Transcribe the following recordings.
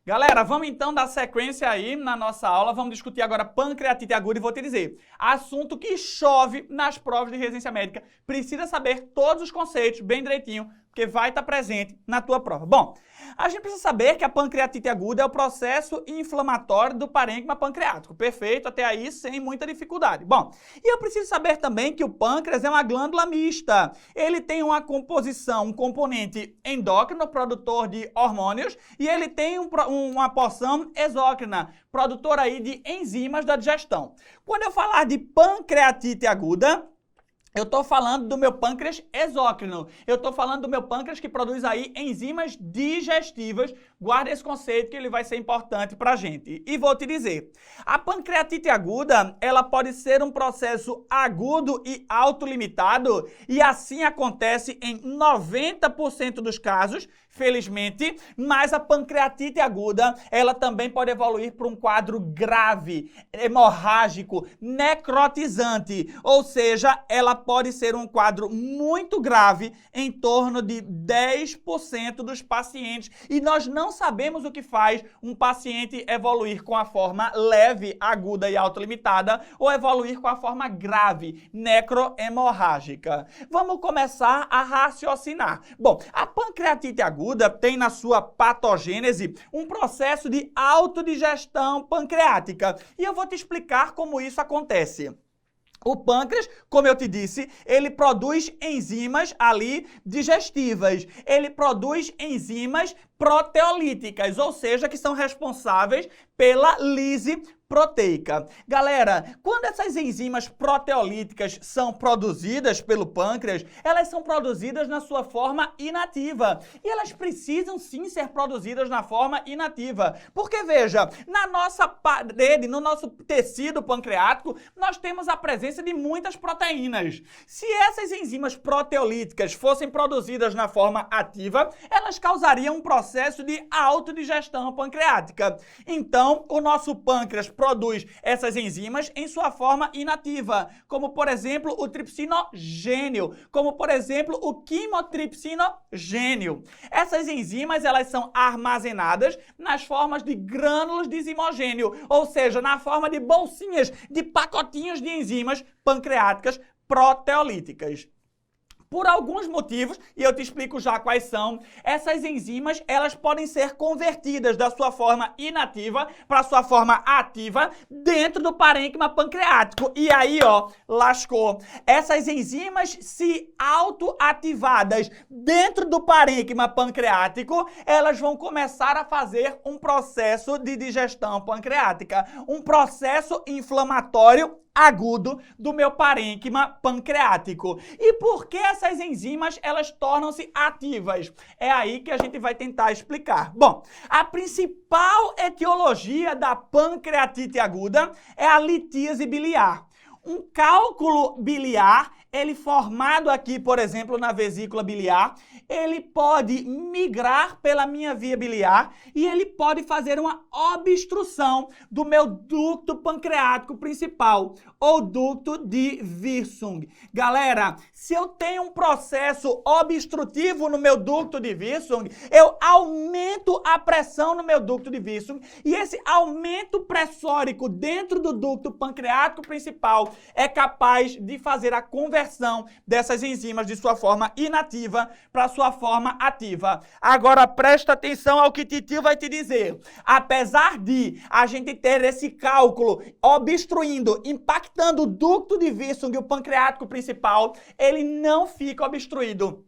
Galera, vamos então dar sequência aí na nossa aula. Vamos discutir agora pancreatite aguda e vou te dizer, assunto que chove nas provas de residência médica. Precisa saber todos os conceitos bem direitinho, porque vai estar presente na tua prova. Bom, a gente precisa saber que a pancreatite aguda é o processo inflamatório do parênquima pancreático. Perfeito, até aí sem muita dificuldade. Bom, e eu preciso saber também que o pâncreas é uma glândula mista. Ele tem uma composição, um componente endócrino, produtor de hormônios, e ele tem uma porção exócrina, produtor aí de enzimas da digestão. Quando eu falar de pancreatite aguda, eu estou falando do meu pâncreas exócrino. Eu estou falando do meu pâncreas que produz aí enzimas digestivas. Guarda esse conceito que ele vai ser importante para a gente. E vou te dizer, a pancreatite aguda, ela pode ser um processo agudo e autolimitado e assim acontece em 90% dos casos, felizmente, mas a pancreatite aguda, ela também pode evoluir para um quadro grave, hemorrágico, necrotizante, ou seja, ela pode ser um quadro muito grave em torno de 10% dos pacientes. E nós não sabemos o que faz um paciente evoluir com a forma leve, aguda e autolimitada ou evoluir com a forma grave, necrohemorrágica. Vamos começar a raciocinar. Bom, a pancreatite aguda tem na sua patogênese um processo de autodigestão pancreática. E eu vou te explicar como isso acontece. O pâncreas, como eu te disse, ele produz enzimas ali digestivas. Ele produz enzimas proteolíticas, ou seja, que são responsáveis pela lise proteica. Galera, quando essas enzimas proteolíticas são produzidas pelo pâncreas, elas são produzidas na sua forma inativa. E elas precisam sim ser produzidas na forma inativa. Porque, veja, na nossa parede, no nosso tecido pancreático, nós temos a presença de muitas proteínas. Se essas enzimas proteolíticas fossem produzidas na forma ativa, elas causariam um processo de autodigestão pancreática. Então, o nosso pâncreas produz essas enzimas em sua forma inativa, como, por exemplo, o tripsinogênio, como, por exemplo, o quimotripsinogênio. Essas enzimas, elas são armazenadas nas formas de grânulos de zimogênio, ou seja, na forma de bolsinhas, de pacotinhos de enzimas pancreáticas proteolíticas. Por alguns motivos, e eu te explico já quais são, essas enzimas, elas podem ser convertidas da sua forma inativa para a sua forma ativa dentro do parênquima pancreático. E aí, ó, lascou. Essas enzimas, se autoativadas dentro do parênquima pancreático, elas vão começar a fazer um processo de digestão pancreática, um processo inflamatório agudo do meu parênquima pancreático. E por que essas enzimas, elas tornam-se ativas? É aí que a gente vai tentar explicar. Bom, a principal etiologia da pancreatite aguda é a litíase biliar. Um cálculo biliar, ele formado aqui, por exemplo, na vesícula biliar, ele pode migrar pela minha via biliar e ele pode fazer uma obstrução do meu ducto pancreático principal, ou ducto de Wirsung. Galera, se eu tenho um processo obstrutivo no meu ducto de Wirsung, eu aumento a pressão no meu ducto de Wirsung e esse aumento pressórico dentro do ducto pancreático principal é capaz de fazer a conversão dessas enzimas de sua forma inativa para sua forma ativa. Agora presta atenção ao que Titio vai te dizer. Apesar de a gente ter esse cálculo obstruindo, impactando o ducto de Wirsung e o pancreático principal, ele não fica obstruído.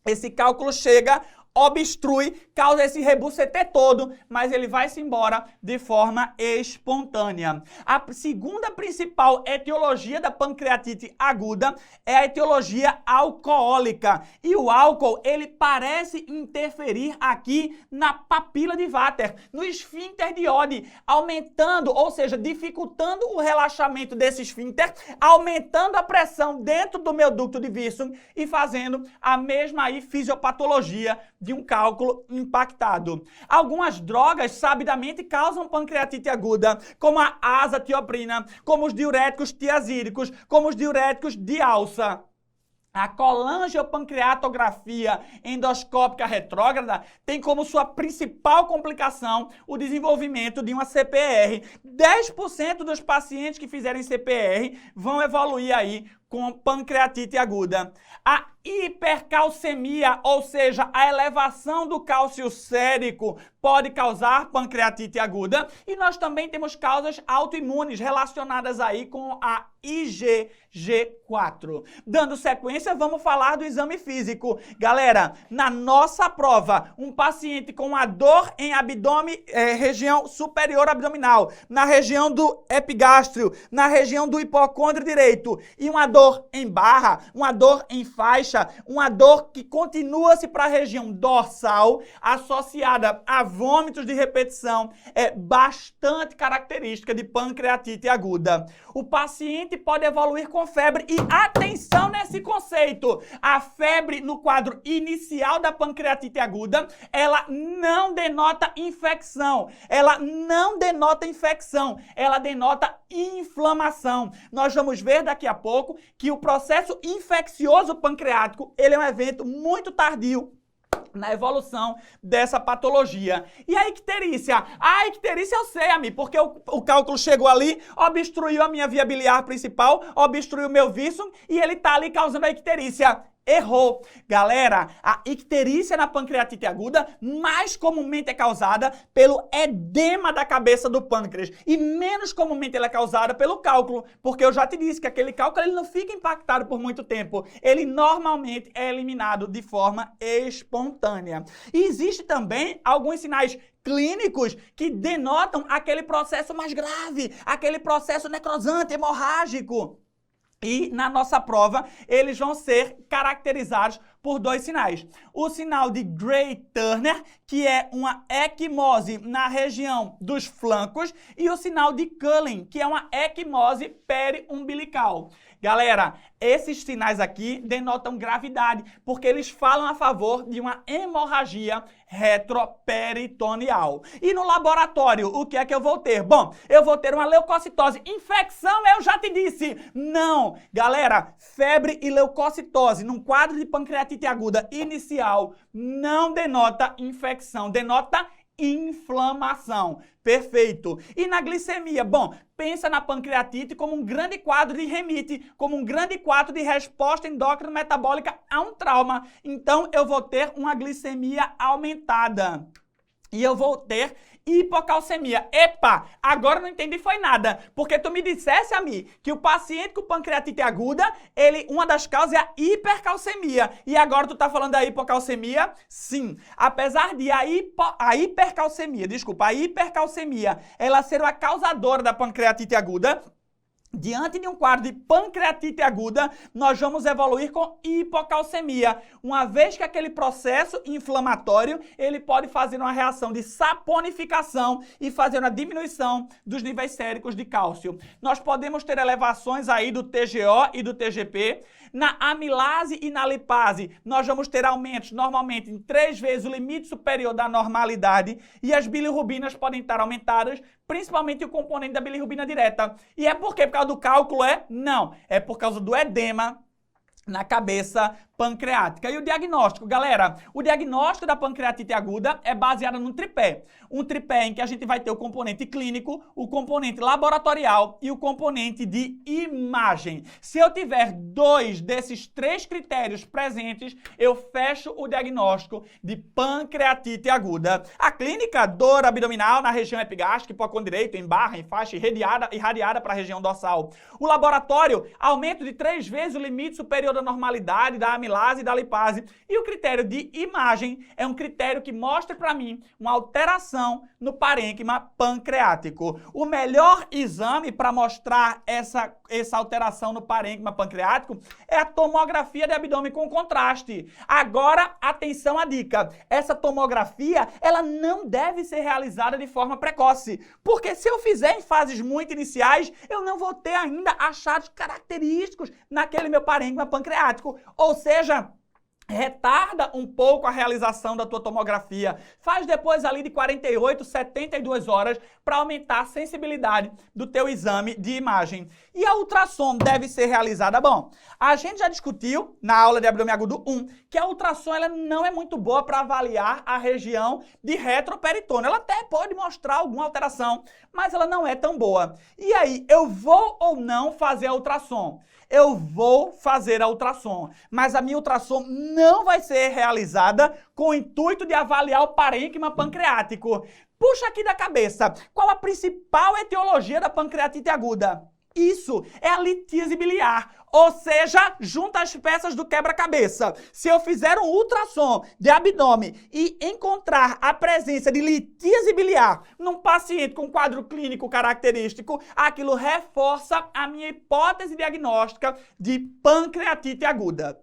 Esse cálculo chega, obstrui, causa esse rebuceté todo, mas ele vai-se embora de forma espontânea. A segunda principal etiologia da pancreatite aguda é a etiologia alcoólica. E o álcool, ele parece interferir aqui na papila de Vater, no esfíncter de Oddi, aumentando, ou seja, dificultando o relaxamento desse esfíncter, aumentando a pressão dentro do meu ducto de Wirsung e fazendo a mesma aí fisiopatologia de um cálculo impactado. Algumas drogas sabidamente causam pancreatite aguda, como a azatioprina, como os diuréticos tiazídicos, como os diuréticos de alça. A colangiopancreatografia endoscópica retrógrada tem como sua principal complicação o desenvolvimento de uma CPR. 10% dos pacientes que fizerem CPR vão evoluir aí com pancreatite aguda. A hipercalcemia, ou seja, a elevação do cálcio sérico, pode causar pancreatite aguda. E nós também temos causas autoimunes relacionadas aí com a IgG4. Dando sequência, vamos falar do exame físico. Galera, na nossa prova, um paciente com uma dor em abdômen, região superior abdominal, na região do epigástrio, na região do hipocôndrio direito, e uma dor em barra, uma dor em faixa, uma dor que continua-se para a região dorsal, associada a vômitos de repetição, é bastante característica de pancreatite aguda. O paciente pode evoluir com febre e atenção nesse conceito. A febre no quadro inicial da pancreatite aguda, ela não denota infecção. Ela não denota infecção, ela denota inflamação. Nós vamos ver daqui a pouco que o processo infeccioso pancreático, ele é um evento muito tardio na evolução dessa patologia. E a icterícia? A icterícia eu sei, amigo, porque o cálculo chegou ali, obstruiu a minha via biliar principal, obstruiu o meu víscera e ele tá ali causando a icterícia. Errou. Galera, a icterícia na pancreatite aguda mais comumente é causada pelo edema da cabeça do pâncreas e menos comumente ela é causada pelo cálculo, porque eu já te disse que aquele cálculo ele não fica impactado por muito tempo. Ele normalmente é eliminado de forma espontânea. E existe também alguns sinais clínicos que denotam aquele processo mais grave, aquele processo necrosante, hemorrágico. E na nossa prova, eles vão ser caracterizados por dois sinais. O sinal de Gray-Turner, que é uma equimose na região dos flancos, e o sinal de Cullen, que é uma equimose periumbilical. Galera, esses sinais aqui denotam gravidade, porque eles falam a favor de uma hemorragia retroperitoneal. E no laboratório, o que é que eu vou ter? Bom, eu vou ter uma leucocitose. Infecção, eu já te disse. Não. Galera, febre e leucocitose num quadro de pancreatite aguda inicial não denota infecção, denota inflamação. Perfeito. E na glicemia? Bom, pensa na pancreatite como um grande quadro de remite, como um grande quadro de resposta endócrina metabólica a um trauma. Então, eu vou ter uma glicemia aumentada. E eu vou ter hipocalcemia. Epa, agora não entendi foi nada. Porque tu me dissesse a mim que o paciente com pancreatite aguda, uma das causas é a hipercalcemia. E agora tu tá falando da hipocalcemia? Sim. Apesar de a hipercalcemia, ela ser uma causadora da pancreatite aguda, diante de um quadro de pancreatite aguda, nós vamos evoluir com hipocalcemia, uma vez que aquele processo inflamatório, ele pode fazer uma reação de saponificação e fazer uma diminuição dos níveis séricos de cálcio. Nós podemos ter elevações aí do TGO e do TGP. Na amilase e na lipase, nós vamos ter aumentos normalmente em 3 vezes o limite superior da normalidade e as bilirrubinas podem estar aumentadas, principalmente o componente da bilirrubina direta. E é por quê? Por causa do cálculo? Não. É por causa do edema na cabeça pancreática. E o diagnóstico, galera? O diagnóstico da pancreatite aguda é baseado num tripé. Um tripé em que a gente vai ter o componente clínico, o componente laboratorial e o componente de imagem. Se eu tiver 2 desses 3 critérios presentes, eu fecho o diagnóstico de pancreatite aguda. A clínica, dor abdominal na região epigástrica, hipocôndrio direito, em barra, em faixa, irradiada para a região dorsal. O laboratório, aumento de 3 vezes o limite superior da normalidade, da amilase e da lipase. E o critério de imagem é um critério que mostra para mim uma alteração no parênquima pancreático. O melhor exame para mostrar essa alteração no parênquima pancreático é a tomografia de abdômen com contraste. Agora, atenção à dica. Essa tomografia, ela não deve ser realizada de forma precoce, porque se eu fizer em fases muito iniciais, eu não vou ter ainda achados característicos naquele meu parênquima pancreático. Ou seja, retarda um pouco a realização da tua tomografia, faz depois ali de 48, 72 horas para aumentar a sensibilidade do teu exame de imagem. E a ultrassom deve ser realizada? Bom, a gente já discutiu na aula de abdômen agudo 1 que a ultrassom ela não é muito boa para avaliar a região de retroperitônio. Ela até pode mostrar alguma alteração, mas ela não é tão boa. E aí, eu vou ou não fazer a ultrassom? Eu vou fazer a ultrassom, mas a minha ultrassom não vai ser realizada com o intuito de avaliar o parênquima pancreático. Puxa aqui da cabeça, qual a principal etiologia da pancreatite aguda? Isso é a litíase biliar, ou seja, junta as peças do quebra-cabeça. Se eu fizer um ultrassom de abdômen e encontrar a presença de litíase biliar num paciente com quadro clínico característico, aquilo reforça a minha hipótese diagnóstica de pancreatite aguda.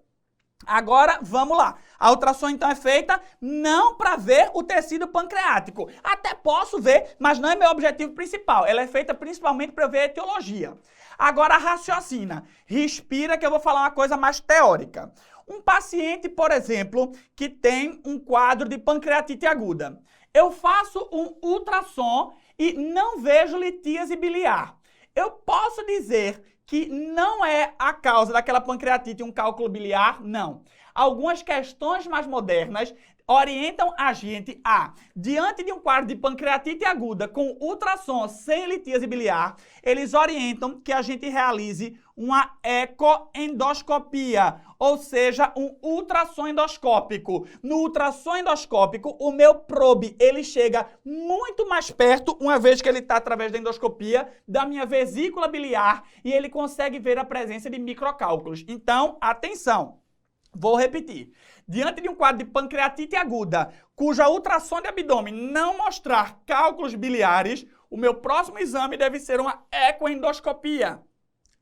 Agora, vamos lá. A ultrassom, então, é feita não para ver o tecido pancreático. Até posso ver, mas não é meu objetivo principal. Ela é feita principalmente para ver a etiologia. Agora, raciocina. Respira que eu vou falar uma coisa mais teórica. Um paciente, por exemplo, que tem um quadro de pancreatite aguda. Eu faço um ultrassom e não vejo litíase biliar. Eu posso dizer que não é a causa daquela pancreatite um cálculo biliar? Não. Algumas questões mais modernas orientam a gente a, diante de um quadro de pancreatite aguda com ultrassom sem litíase biliar, eles orientam que a gente realize uma ecoendoscopia, ou seja, um ultrassom endoscópico. No ultrassom endoscópico, o meu probe, ele chega muito mais perto, uma vez que ele está através da endoscopia, da minha vesícula biliar e ele consegue ver a presença de microcálculos. Então, atenção! Vou repetir. Diante de um quadro de pancreatite aguda, cuja ultrassom de abdômen não mostrar cálculos biliares, o meu próximo exame deve ser uma ecoendoscopia,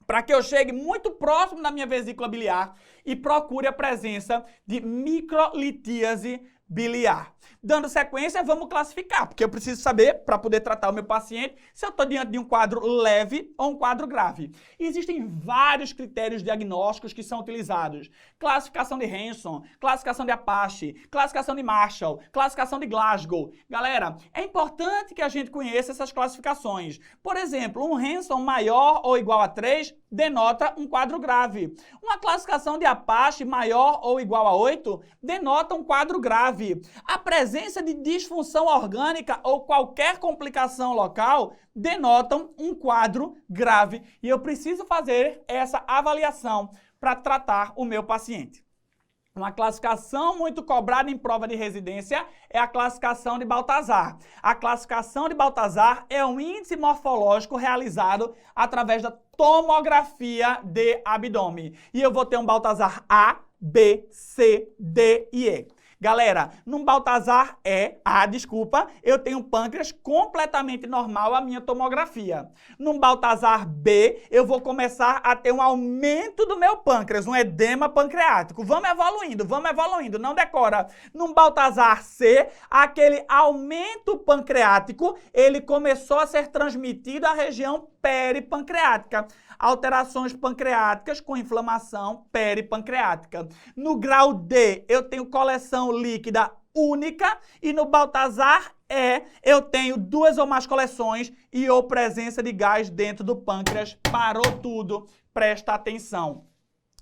para que eu chegue muito próximo da minha vesícula biliar e procure a presença de microlitíase biliar. Dando sequência, vamos classificar, porque eu preciso saber, para poder tratar o meu paciente, se eu estou diante de um quadro leve ou um quadro grave. E existem vários critérios diagnósticos que são utilizados. Classificação de Hanson, classificação de Apache, classificação de Marshall, classificação de Glasgow. Galera, é importante que a gente conheça essas classificações. Por exemplo, um Hanson maior ou igual a 3 denota um quadro grave. Uma classificação de Apache maior ou igual a 8 denota um quadro grave. A presença de disfunção orgânica ou qualquer complicação local denotam um quadro grave. E eu preciso fazer essa avaliação para tratar o meu paciente. Uma classificação muito cobrada em prova de residência é a classificação de Baltazar. A classificação de Baltazar é um índice morfológico realizado através da tomografia de abdômen. E eu vou ter um Baltazar A, B, C, D e E. Galera, num Baltazar eu tenho pâncreas completamente normal a minha tomografia. Num Baltazar B, eu vou começar a ter um aumento do meu pâncreas, um edema pancreático. Vamos evoluindo, não decora. Num Baltazar C, aquele aumento pancreático, ele começou a ser transmitido à região peripancreática. Alterações pancreáticas com inflamação peripancreática. No grau D, eu tenho coleção líquida única e no Baltazar E, eu tenho 2 ou mais coleções e ou presença de gás dentro do pâncreas. Parou tudo. Presta atenção.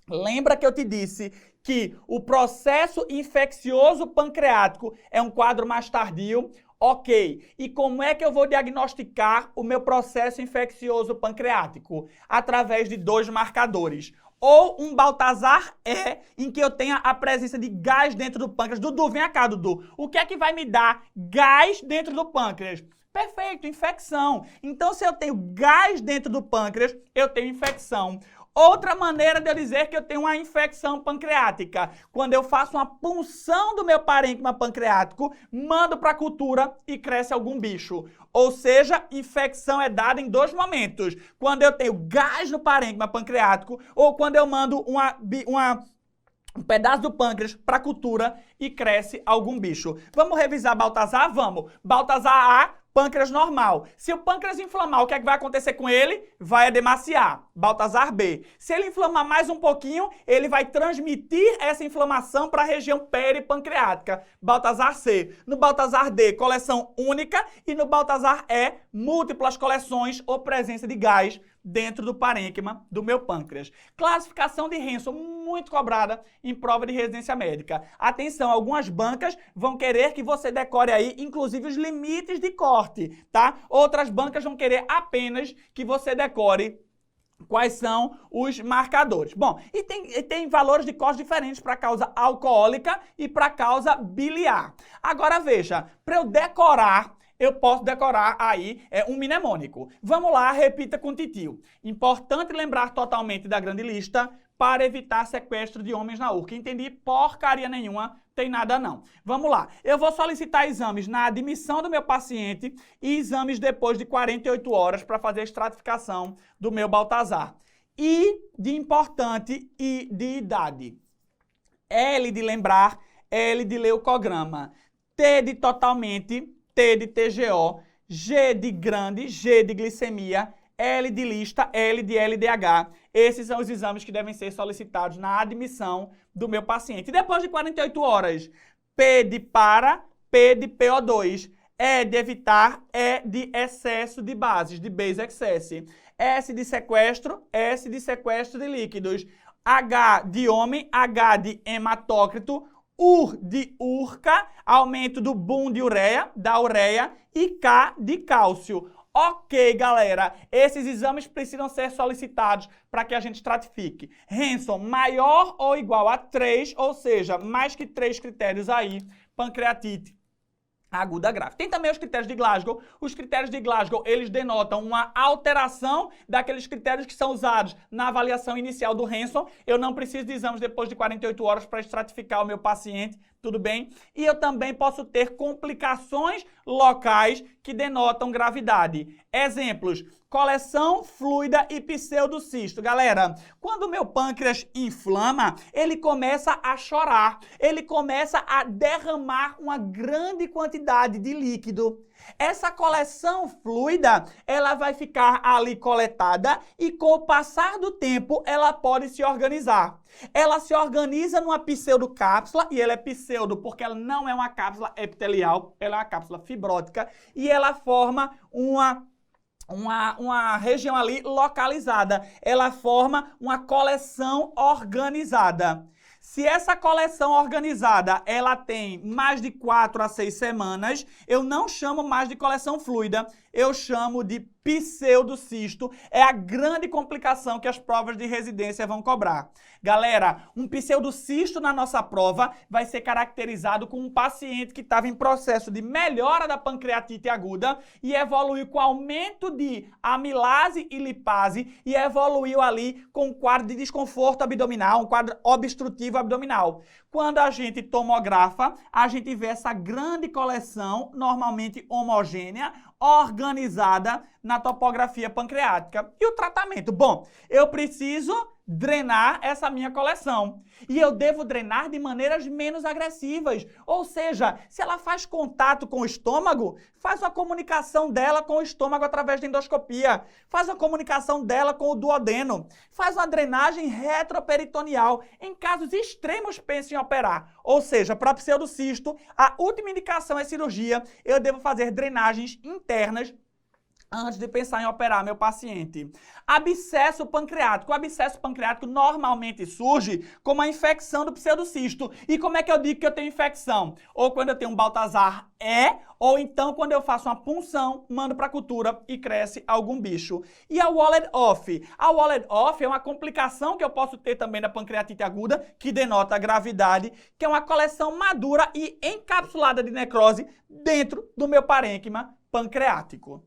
Lembra que eu te disse que o processo infeccioso pancreático é um quadro mais tardio? Ok, e como é que eu vou diagnosticar o meu processo infeccioso pancreático? Através de 2 marcadores. Ou um Baltazar E, em que eu tenha a presença de gás dentro do pâncreas. Dudu, vem cá, Dudu. O que é que vai me dar gás dentro do pâncreas? Perfeito, infecção. Então, se eu tenho gás dentro do pâncreas, eu tenho infecção. Outra maneira de eu dizer que eu tenho uma infecção pancreática, quando eu faço uma punção do meu parênquima pancreático, mando para a cultura e cresce algum bicho. Ou seja, infecção é dada em 2 momentos. Quando eu tenho gás no parênquima pancreático ou quando eu mando um pedaço do pâncreas para a cultura e cresce algum bicho. Vamos revisar Baltazar? Vamos. Baltazar A, Pâncreas normal. Se o pâncreas inflamar, o que é que vai acontecer com ele? Vai edemaciar. Baltazar B. Se ele inflamar mais um pouquinho, ele vai transmitir essa inflamação para a região peripancreática. Baltazar C. No Baltazar D, coleção única. E no Baltazar E, múltiplas coleções ou presença de gás dentro do parênquima do meu pâncreas. Classificação de Hanson, muito cobrada em prova de residência médica. Atenção, algumas bancas vão querer que você decore aí, inclusive, os limites de corte, tá? Outras bancas vão querer apenas que você decore quais são os marcadores. Bom, e tem valores de corte diferentes para causa alcoólica e para causa biliar. Agora veja, para eu decorar, eu posso decorar aí um mnemônico. Vamos lá, repita com o titio. Importante lembrar totalmente da grande lista para evitar sequestro de homens na URCA. Entendi porcaria nenhuma, tem nada não. Vamos lá. Eu vou solicitar exames na admissão do meu paciente e exames depois de 48 horas para fazer a estratificação do meu Baltazar. I de importante e de idade. L de lembrar, L de leucograma. T de totalmente, T de TGO, G de grande, G de glicemia, L de lista, L de LDH. Esses são os exames que devem ser solicitados na admissão do meu paciente. E depois de 48 horas, P de para, P de PO2, E de evitar, E de excesso de bases, de base excess, S de sequestro de líquidos, H de homem, H de hematócrito, UR de urca, aumento do boom de ureia, da ureia, e K de cálcio. Ok, galera, esses exames precisam ser solicitados para que a gente estratifique. Hanson maior ou igual a 3, ou seja, mais que 3 critérios aí, pancreatite aguda grave. Tem também os critérios de Glasgow. Os critérios de Glasgow, eles denotam uma alteração daqueles critérios que são usados na avaliação inicial do Hanson. Eu não preciso de exames depois de 48 horas para estratificar o meu paciente, tudo bem? E eu também posso ter complicações locais que denotam gravidade. Exemplos: coleção fluida e pseudocisto. Galera, quando o meu pâncreas inflama, ele começa a chorar, ele começa a derramar uma grande quantidade de líquido. Essa coleção fluida, ela vai ficar ali coletada e com o passar do tempo, ela pode se organizar. Ela se organiza numa pseudocápsula, e ela é pseudo porque ela não é uma cápsula epitelial, ela é uma cápsula fibrótica, e ela forma uma região ali localizada. Ela forma uma coleção organizada. Se essa coleção organizada, ela tem mais de 4 a 6 semanas, eu não chamo mais de coleção fluida, eu chamo de pseudocisto. É a grande complicação que as provas de residência vão cobrar. Galera, um pseudocisto na nossa prova vai ser caracterizado com um paciente que estava em processo de melhora da pancreatite aguda e evoluiu com aumento de amilase e lipase e evoluiu ali com um quadro de desconforto abdominal, um quadro obstrutivo abdominal. Quando a gente tomografa, a gente vê essa grande coleção, normalmente homogênea, organizada na topografia pancreática. E o tratamento? Bom, eu preciso drenar essa minha coleção. E eu devo drenar de maneiras menos agressivas. Ou seja, se ela faz contato com o estômago, faz uma comunicação dela com o estômago através da endoscopia. Faz uma comunicação dela com o duodeno. Faz uma drenagem retroperitoneal. Em casos extremos, pense em operar. Ou seja, para pseudocisto, a última indicação é cirurgia. Eu devo fazer drenagens internas antes de pensar em operar meu paciente. Abscesso pancreático. O abscesso pancreático normalmente surge como a infecção do pseudocisto. E como é que eu digo que eu tenho infecção? Ou quando eu tenho um Baltazar E, ou então quando eu faço uma punção, mando para a cultura e cresce algum bicho. E a Walled-Off? A Walled-Off é uma complicação que eu posso ter também na pancreatite aguda, que denota a gravidade, que é uma coleção madura e encapsulada de necrose dentro do meu parênquima pancreático.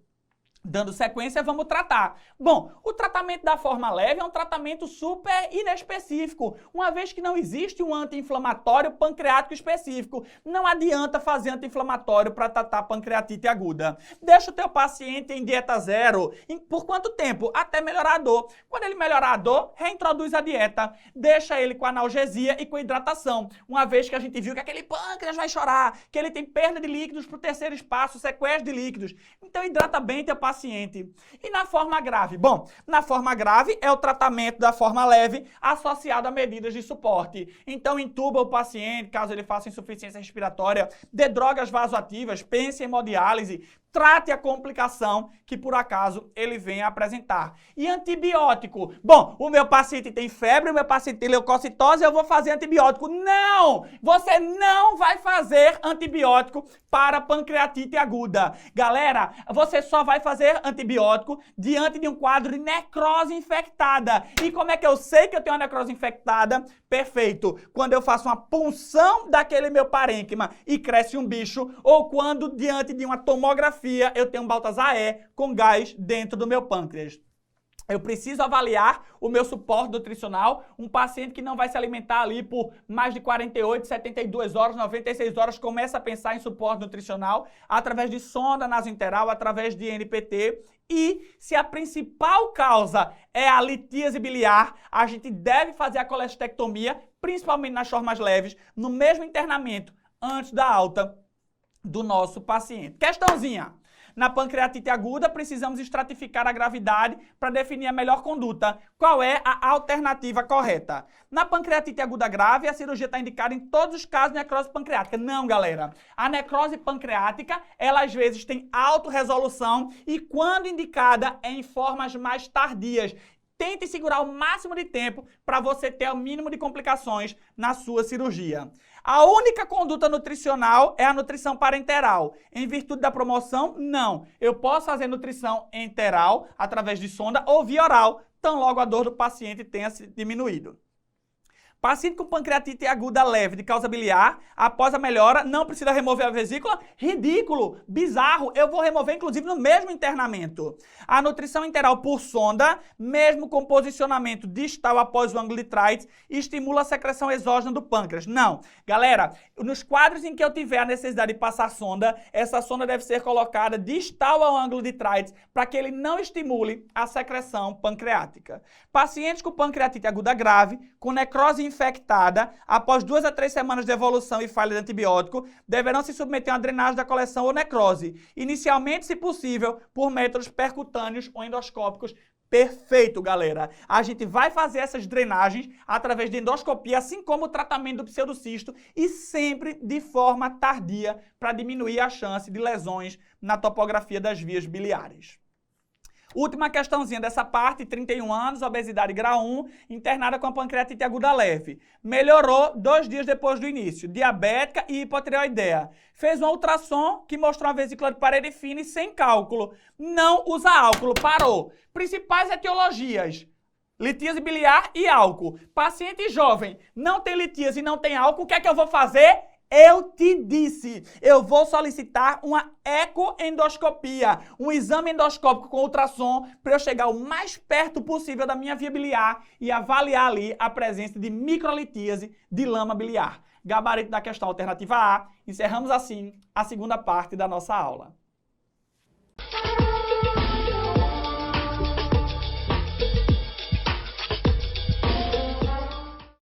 Dando sequência, vamos tratar. Bom, o tratamento da forma leve é um tratamento super inespecífico, uma vez que não existe um anti-inflamatório pancreático específico. Não adianta fazer anti-inflamatório para tratar pancreatite aguda. Deixa o teu paciente em dieta zero. Por quanto tempo? Até melhorar a dor. Quando ele melhorar a dor, reintroduz a dieta. Deixa ele com analgesia e com hidratação. Uma vez que a gente viu que aquele pâncreas vai chorar, que ele tem perda de líquidos para o terceiro espaço, sequestro de líquidos. Então hidrata bem teu paciente. E na forma grave? Bom, na forma grave é o tratamento da forma leve associado a medidas de suporte. Então intuba o paciente, caso ele faça insuficiência respiratória, dê drogas vasoativas, pense em hemodiálise, trate a complicação que por acaso ele venha apresentar. E antibiótico? Bom, o meu paciente tem febre, o meu paciente tem leucocitose, eu vou fazer antibiótico. Não! Você não vai fazer antibiótico para pancreatite aguda. Galera, você só vai fazer antibiótico diante de um quadro de necrose infectada. E como é que eu sei que eu tenho uma necrose infectada? Perfeito. Quando eu faço uma punção daquele meu parênquima e cresce um bicho, ou quando diante de uma tomografia eu tenho um Baltazar-E com gás dentro do meu pâncreas. Eu preciso avaliar o meu suporte nutricional. Um paciente que não vai se alimentar ali por mais de 48, 72 horas, 96 horas, começa a pensar em suporte nutricional através de sonda nasointeral, através de NPT. E se a principal causa é a litíase biliar, a gente deve fazer a colestectomia, principalmente nas formas leves, no mesmo internamento, antes da alta do nosso paciente. Questãozinha. Na pancreatite aguda, precisamos estratificar a gravidade para definir a melhor conduta. Qual é a alternativa correta? Na pancreatite aguda grave, a cirurgia está indicada em todos os casos de necrose pancreática. Não, galera. A necrose pancreática, ela às vezes tem autorresolução e, quando indicada, é em formas mais tardias. Tente segurar o máximo de tempo para você ter o mínimo de complicações na sua cirurgia. A única conduta nutricional é a nutrição parenteral. Em virtude da promoção, não. Eu posso fazer nutrição enteral através de sonda ou via oral, tão logo a dor do paciente tenha se diminuído. Paciente com pancreatite aguda leve de causa biliar, após a melhora, não precisa remover a vesícula? Ridículo, bizarro, eu vou remover inclusive no mesmo internamento. A nutrição enteral por sonda, mesmo com posicionamento distal após o ângulo de Treitz, estimula a secreção exógena do pâncreas. Não, galera, nos quadros em que eu tiver a necessidade de passar sonda, essa sonda deve ser colocada distal ao ângulo de Treitz para que ele não estimule a secreção pancreática. Pacientes com pancreatite aguda grave, com necrose infectada, após 2 a 3 semanas de evolução e falha de antibiótico, deverão se submeter a uma drenagem da coleção ou necrose. Inicialmente, se possível, por métodos percutâneos ou endoscópicos. Perfeito, galera. A gente vai fazer essas drenagens através de endoscopia, assim como o tratamento do pseudocisto, e sempre de forma tardia, para diminuir a chance de lesões na topografia das vias biliares. Última questãozinha dessa parte, 31 anos, obesidade grau 1, internada com a pancreatite aguda leve. Melhorou 2 dias depois do início, diabética e hipotireoideia. Fez um ultrassom que mostrou uma vesícula de parede fina e sem cálculo. Não usa álcool, parou. Principais etiologias: litíase biliar e álcool. Paciente jovem, não tem litíase e não tem álcool, o que é que eu vou fazer? Eu te disse, eu vou solicitar uma ecoendoscopia, um exame endoscópico com ultrassom para eu chegar o mais perto possível da minha via biliar e avaliar ali a presença de microlitíase de lama biliar. Gabarito da questão alternativa A. Encerramos assim a segunda parte da nossa aula.